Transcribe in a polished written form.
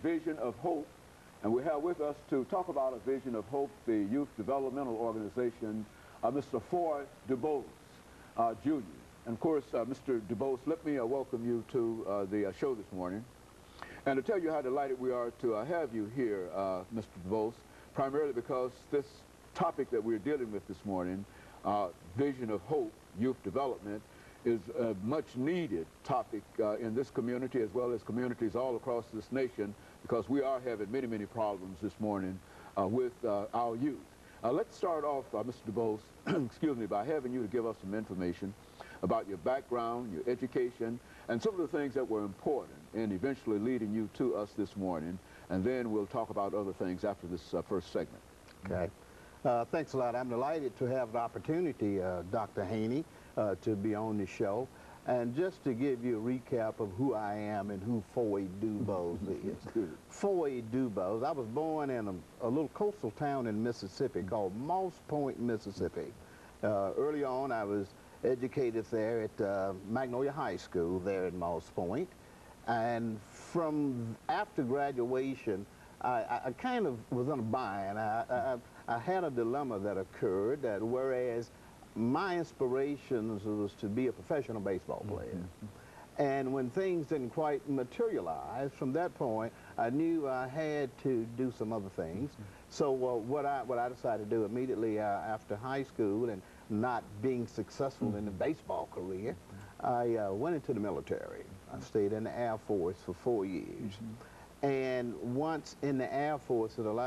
Vision of Hope, and we have with us to talk about a Vision of Hope, the youth developmental organization, Mr. FDuBose, Jr. And of course, Mr. DuBose, let me welcome you to the show this morning, and to tell you how delighted we are to have you here, Mr. DuBose, primarily because this topic that we're dealing with this morning, Vision of Hope, youth development, is a much needed topic in this community as well as communities all across this nation, because we are having many, many problems this morning with our youth. Let's start off, Mr. DuBose, excuse me, by having you to give us some information about your background, your education, and some of the things that were important in eventually leading you to us this morning, and then we'll talk about other things after this first segment. Okay. Thanks a lot. I'm delighted to have the opportunity, Dr. Haney, to be on the show. And just to give you a recap of who I am and who FDuBose is. FDuBose, I was born in a little coastal town in Mississippi called Moss Point, Mississippi. Early on, I was educated there at Magnolia High School there at Moss Point. And from after graduation, I kind of was in a bind. I had a dilemma that occurred that whereas my inspiration was to be a professional baseball player. And when things didn't quite materialize, from that point, I knew I had to do some other things. So what I decided to do immediately after high school and not being successful in the baseball career, I went into the military. I stayed in the Air Force for 4 years. And once in the Air Force, it allowed